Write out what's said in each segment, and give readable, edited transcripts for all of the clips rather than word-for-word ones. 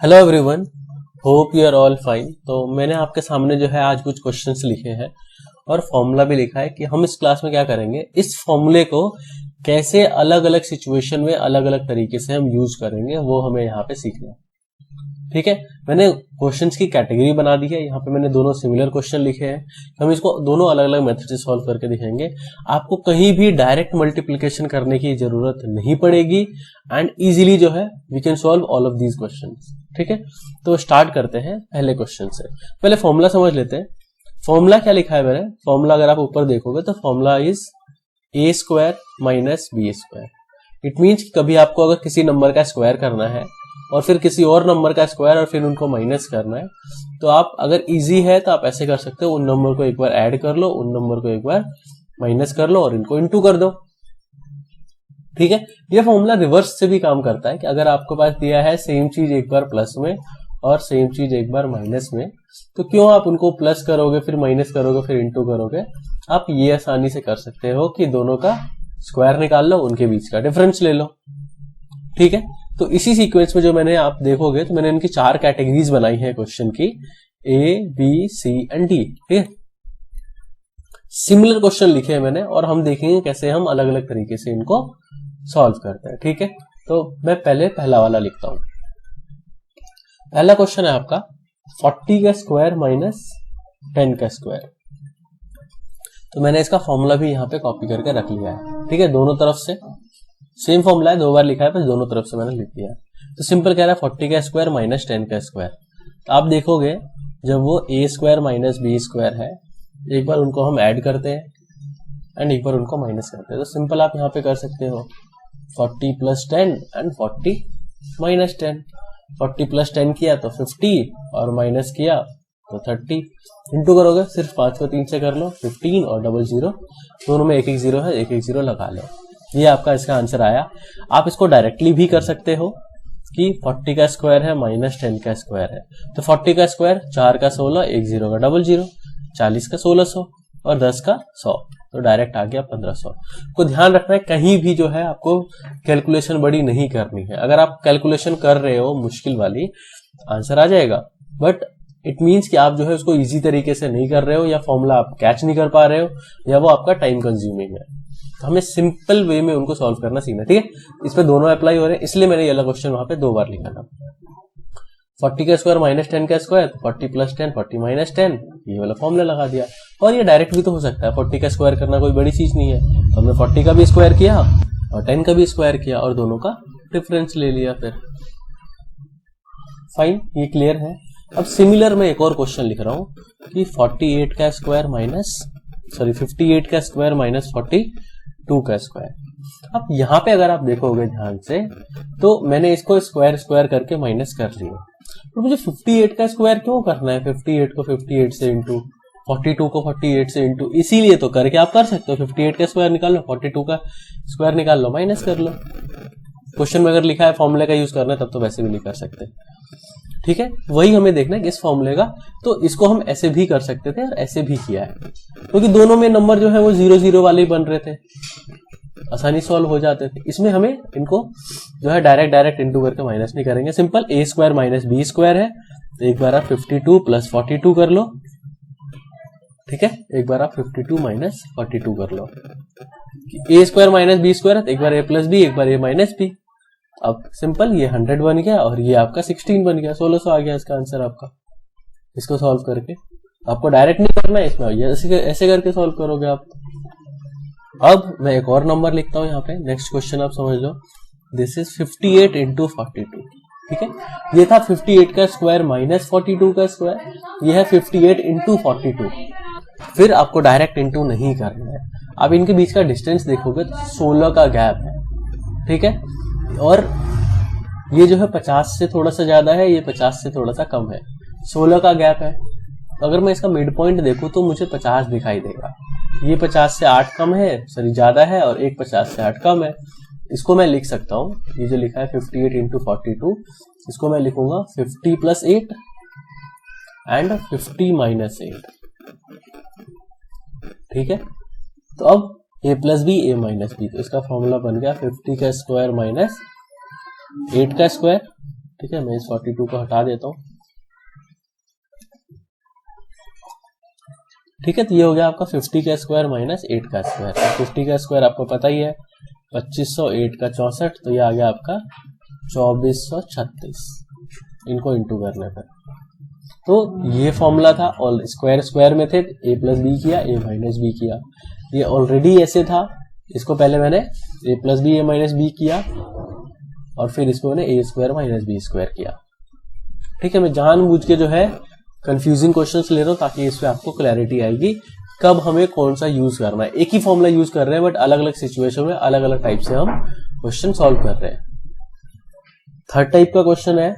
Hello everyone, hope you are all fine. तो मैंने आपके सामने जो है आज कुछ क्वेश्चंस लिखे हैं और फॉर्मूला भी लिखा है कि हम इस क्लास में क्या करेंगे, इस फॉर्मूले को कैसे अलग अलग सिचुएशन में अलग अलग तरीके से हम यूज करेंगे वो हमें यहाँ पे सीखना है। ठीक है, मैंने क्वेश्चंस की कैटेगरी बना दी है। यहाँ पे मैंने दोनों सिमिलर क्वेश्चन लिखे हैं, हम इसको दोनों अलग अलग मेथड से सॉल्व करके दिखाएंगे। आपको कहीं भी डायरेक्ट मल्टीप्लिकेशन करने की जरूरत नहीं पड़ेगी एंड इजीली जो है we can solve all of these questions. ठीक है, तो स्टार्ट करते हैं पहले क्वेश्चन से। पहले फॉर्मूला समझ लेते हैं। फॉर्मूला क्या लिखा है मैंने, फॉर्मूला अगर आप ऊपर देखोगे तो formula is a square minus b square. It means कभी आपको अगर किसी नंबर का स्क्वायर करना है और फिर किसी और नंबर का स्क्वायर और फिर उनको माइनस करना है, तो आप अगर इजी है तो आप ऐसे कर सकते हो, उन नंबर को एक बार ऐड कर लो, उन नंबर को एक बार माइनस कर लो और इनको इनटू कर दो। ठीक है, यह फॉर्मूला रिवर्स से भी काम करता है कि अगर आपके पास दिया है सेम चीज एक बार प्लस में और सेम चीज एक बार माइनस में, तो क्यों आप उनको प्लस करोगे फिर माइनस करोगे फिर इनटू करोगे। आप ये आसानी से कर सकते हो कि दोनों का स्क्वायर निकाल लो, उनके बीच का डिफरेंस ले लो। ठीक है, तो इसी सीक्वेंस में जो मैंने आप देखोगे तो मैंने इनकी 4 कैटेगरीज बनाई है क्वेश्चन की, A B C and D. ठीक है, सिमिलर क्वेश्चन लिखे हैं मैंने और हम देखेंगे कैसे हम अलग अलग तरीके से इनको सॉल्व करते हैं। ठीक है, तो मैं पहले पहला वाला लिखता हूं। पहला क्वेश्चन है आपका 40 का स्क्वायर माइनस 10 का स्क्वायर। तो मैंने इसका फॉर्मूला भी यहाँ पे कॉपी करके रख लिया है। ठीक है, दोनों तरफ से सेम फॉर्मूला है, 2 बार लिखा है, पर दोनों तरफ से मैंने लिख दिया है। तो सिंपल कह रहा है 40 का स्क्वायर माइनस 10 का स्क्वायर। तो आप देखोगे जब वो ए स्क्वायर माइनस बी स्क्वायर है, एक बार उनको हम ऐड करते हैं एंड एक बार उनको माइनस करते हैं। तो सिंपल आप यहाँ पे कर सकते हो 40 प्लस 10 एंड 40 माइनस 10। 40 प्लस 10 किया तो 50 और माइनस किया तो 30। इंटू करोगे सिर्फ 5 को 3 से कर लो, 15 और 00, दोनों में एक एक जीरो है, एक एक जीरो लगा लो। ये आपका इसका आंसर आया। आप इसको डायरेक्टली भी कर सकते हो कि 40 का स्क्वायर है माइनस 10 का स्क्वायर है, तो 40 का स्क्वायर 4 का 16, एक जीरो का 00, 40 का 1600 और 10 का 100, तो डायरेक्ट आ गया 1500। को ध्यान रखना है कहीं भी जो है आपको कैलकुलेशन बड़ी नहीं करनी है। अगर आप कैलकुलेशन कर रहे हो मुश्किल वाली, आंसर आ जाएगा, बट इट मीन्स कि आप जो है उसको इजी तरीके से नहीं कर रहे हो या फॉर्मूला आप कैच नहीं कर पा रहे हो या वो आपका टाइम कंज्यूमिंग है। तो हमें सिंपल वे में उनको सॉल्व करना सीखना। ठीक है, इस पे दोनों अप्लाई हो रहे हैं, इसलिए मैंने ये वाला क्वेश्चन वहां पे 2 बार लिखा था। 40 का स्क्वायर माइनस 10 का स्क्वायर, 40 प्लस 10 40 माइनस 10, ये वाला फॉर्मूला लगा दिया। और ये डायरेक्ट भी तो हो सकता है, 40 का स्क्वायर करना कोई बड़ी चीज नहीं है। तो हमने 40 का भी स्क्वायर किया और 10 का भी स्क्वायर किया और दोनों का डिफरेंस ले लिया फिर। फाइन, ये क्लियर है। अब सिमिलर मैं एक और क्वेश्चन लिख रहा हूं कि 48 का स्क्वायर माइनस 58 का स्क्वायर माइनस 42 का स्क्वायर। अब यहाँ पे अगर आप देखोगे ध्यान से तो मैंने इसको स्क्वायर स्क्वायर करके माइनस कर लिया, तो मुझे 58 का स्क्वायर क्यों करना है, 58 को 58 से इंटू, 42 को 48 से इंटू, इसीलिए तो करके आप कर सकते हो। 58 का स्क्वायर निकाल लो, 42 का स्क्वायर निकाल लो, माइनस कर लो। क्वेश्चन में अगर लिखा है फॉर्मूले का यूज करना है तब तो वैसे भी नहीं कर सकते। ठीक है, वही हमें देखना है कि इस फॉर्मूले का, तो इसको हम ऐसे भी कर सकते थे और ऐसे भी किया है, क्योंकि दोनों में नंबर जो है वो 0 वाले ही बन रहे थे, आसानी सॉल्व हो जाते थे। इसमें हमें इनको जो है डायरेक्ट इंटू करके माइनस नहीं करेंगे। सिंपल ए स्क्वायर माइनस बी स्क्वायर है, तो एक बार आप 52 प्लस 42 कर लो। ठीक है, एक बार आप 52 माइनस 42 कर लो। ए स्क्वायर माइनस बी स्क्वायर है, तो एक बार ए प्लस बी, एक बार ए माइनस बी। अब सिंपल ये 100 बन गया और ये आपका 16 बन गया, 1600 आ गया इसका आंसर आपका। इसको सॉल्व करके आपको डायरेक्ट नहीं करना है, इसमें ऐसे करके सॉल्व करोगे आप। अब मैं एक और नंबर लिखता हूं यहाँ पे, नेक्स्ट क्वेश्चन आप समझ लो। This is 58 into 42। ठीक है, ये था 58 का स्क्वायर माइनस 42 का स्क्वायर, ये है 58 इंटू 42। फिर आपको डायरेक्ट इंटू नहीं करना है। आप इनके बीच का डिस्टेंस देखोगे तो 16 का गैप है। ठीक है, और ये जो है 50 से थोड़ा सा ज्यादा है, ये 50 से थोड़ा सा कम है, 16 का गैप है। तो अगर मैं इसका मिड पॉइंट देखूं तो मुझे 50 दिखाई देगा। ये 50 से 8 कम है, सॉरी ज्यादा है, और एक 50 से 8 कम है। इसको मैं लिख सकता हूं, ये जो लिखा है 58 इंटू 42, इसको मैं लिखूंगा 50 प्लस 8 एंड 50 माइनस 8। ठीक है, तो अब ए प्लस बी, ए माइनस बी, तो इसका फॉर्मूला बन गया 50 का स्क्वायर माइनस 8 का स्क्वायर। ठीक है, मैं इस 42 को हटा देता हूं। ठीक है, तो ये हो गया आपका 50 का स्क्वायर माइनस 8 का स्क्वायर। 50 का स्क्वायर आपको पता ही है 2500, 8 का 64, तो ये आ गया आपका 2436, इनको इंटू करने पर। तो ये फॉर्मूला था, और स्क्वायर स्क्वायर में थे, ए प्लस बी किया, ए माइनस बी किया। ये ऑलरेडी ऐसे था, इसको पहले मैंने ए प्लस बी ए माइनस बी किया, और फिर इसको मैंने ए स्क्वायर माइनस बी स्क्वायर किया। ठीक है, मैं जानबूझ के जो है कंफ्यूजिंग क्वेश्चंस ले रहा हूं ताकि इस पे आपको क्लैरिटी आएगी कब हमें कौन सा यूज करना है। एक ही फॉर्मूला यूज कर रहे हैं बट अलग अलग सिचुएशन में अलग अलग टाइप से हम क्वेश्चन सॉल्व कर रहे हैं। थर्ड टाइप का क्वेश्चन है,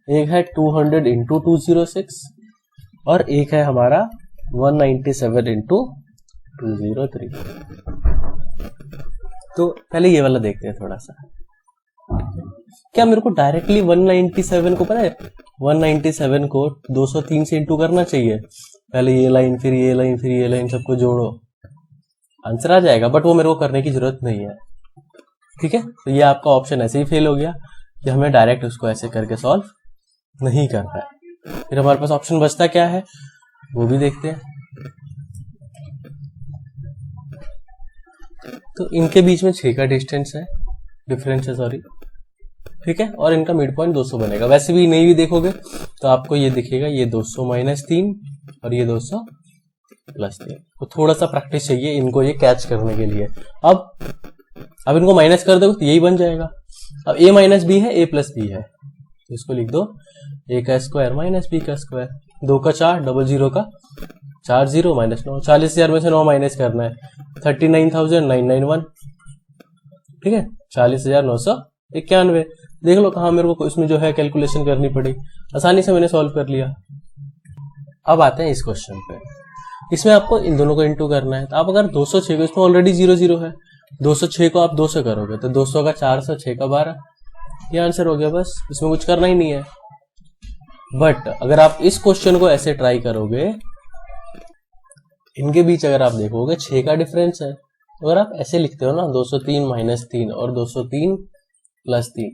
एक है 200 इंटू 206 और एक है हमारा 197 इंटू 203। तो पहले ये वाला देखते हैं थोड़ा सा। क्या मेरे को डायरेक्टली 197 को पता है, 197 को 203 से इंटू करना चाहिए? पहले ये लाइन, फिर ये लाइन, फिर ये लाइन, सबको जोड़ो, आंसर आ जाएगा। बट वो मेरे को करने की जरूरत नहीं है। ठीक है, तो ये आपका ऑप्शन ऐसे ही फेल हो गया कि हमें डायरेक्ट उसको ऐसे करके सॉल्व नहीं करना है। फिर हमारे पास ऑप्शन बचता क्या है वो भी देखते हैं। तो इनके बीच में 6 का डिफरेंस है, सॉरी। ठीक है, और इनका मिड पॉइंट 200 बनेगा। वैसे भी नहीं भी देखोगे तो आपको ये दिखेगा, ये 200 माइनस 3 और ये 200 प्लस 3। तो थोड़ा सा प्रैक्टिस चाहिए इनको ये कैच करने के लिए। अब इनको माइनस कर दो तो यही बन जाएगा। अब a माइनस बी है, a प्लस बी है, तो इसको लिख दो a का स्क्वायर माइनस b का स्क्वायर। 2 का 4, डबल 0 का 4 0 माइनस 9, 40,000 में से 9 माइनस करना है, 39,991। ठीक है, 40,991। देख लो कहाँ मेरे को इसमें जो है कैलकुलेशन करनी पड़ी, आसानी से मैंने सॉल्व कर लिया। अब आते हैं इस क्वेश्चन पे। इसमें आपको इन दोनों को इंटू करना है। तो आप अगर 206 को, इसमें ऑलरेडी 0 0 है, 206 को आप 2 से करोगे तो 200 का 400, 6 का 12, ये आंसर हो गया। बस इसमें कुछ करना ही नहीं है। बट अगर आप इस क्वेश्चन को ऐसे ट्राई करोगे, इनके बीच अगर आप देखोगे 6 का डिफरेंस है, अगर आप ऐसे लिखते हो ना 203 माइनस 3 और 203 प्लस 3,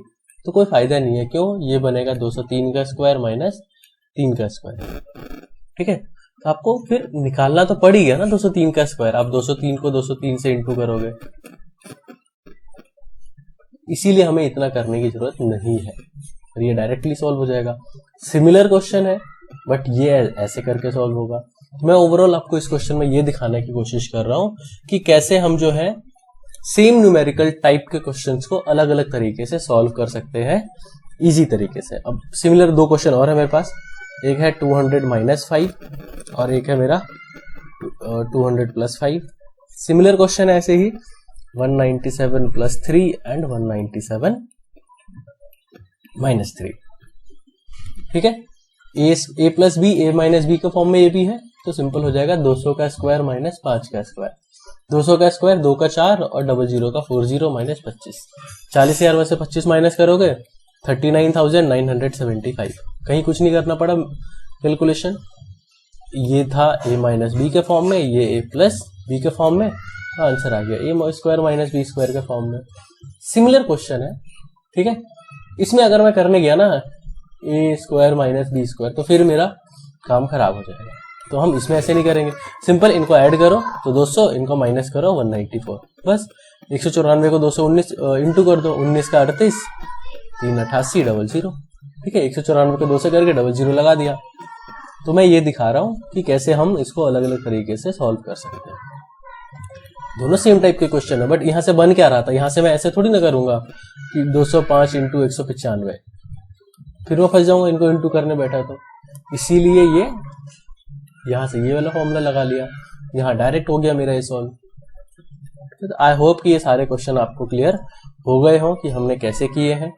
तो कोई फायदा नहीं है। क्यों? ये बनेगा 203 का स्क्वायर माइनस 3 का स्क्वायर। ठीक है, तो आपको फिर निकालना तो पड़ ही गया ना 203 का स्क्वायर। आप 203 को 203 से इंटू करोगे, इसीलिए हमें इतना करने की जरूरत नहीं है और ये डायरेक्टली सॉल्व हो जाएगा। सिमिलर क्वेश्चन है बट ये ऐसे करके सॉल्व होगा। मैं ओवरऑल आपको इस क्वेश्चन में ये दिखाने की कोशिश कर रहा हूं कि कैसे हम जो है सेम न्यूमेरिकल टाइप के क्वेश्चंस को अलग अलग तरीके से सॉल्व कर सकते हैं इजी तरीके से। अब सिमिलर 2 क्वेश्चन और है मेरे पास। एक है 200 माइनस 5 और एक है मेरा 200 प्लस 5। सिमिलर क्वेश्चन है ऐसे ही 197 प्लस 3 एंड 197 माइनस 3। ठीक है, ए प्लस बी, ए माइनस बी के फॉर्म में ये भी है, तो सिंपल हो जाएगा 200 का स्क्वायर माइनस 5 का स्क्वायर। 200 का स्क्वायर 2 का 4 और डबल 0 का 40 माइनस 25। 40,000 में से 25 माइनस करोगे 39,975। कहीं कुछ नहीं करना पड़ा कैलकुलेशन। ये था ए माइनस बी के फॉर्म में, ये ए प्लस बी के फॉर्म में, आंसर आ गया ए स्क्वायर माइनस बी स्क्वायर के फॉर्म में। सिमिलर क्वेश्चन है। ठीक है, इसमें अगर मैं करने गया ना ए स्क्वायर माइनस बी स्क्वायर तो फिर मेरा काम खराब हो जाएगा। तो हम इसमें ऐसे नहीं करेंगे। सिंपल इनको ऐड करो तो 200, इनको माइनस करो 194। बस 194 को 219 इंटू कर दो, 19 का 38, 3 88 डबल 0। ठीक है, 194 को 2 से करके डबल 0 लगा दिया। तो मैं ये दिखा रहा हूं कि कैसे हम इसको अलग अलग तरीके से सॉल्व कर सकते हैं। दोनों सेम टाइप के क्वेश्चन है बट यहां से बन क्या रहा था, यहां से मैं ऐसे थोड़ी ना करूंगा कि 205 इंटू 195, फिर मैं फंस जाऊंगा इनको इंटू करने बैठा तो। इसीलिए ये यहां से ये वाला फॉर्मूला लगा लिया, यहां डायरेक्ट हो गया मेरा ये सॉल्व। आई होप कि ये सारे क्वेश्चन आपको क्लियर हो गए हो कि हमने कैसे किए हैं।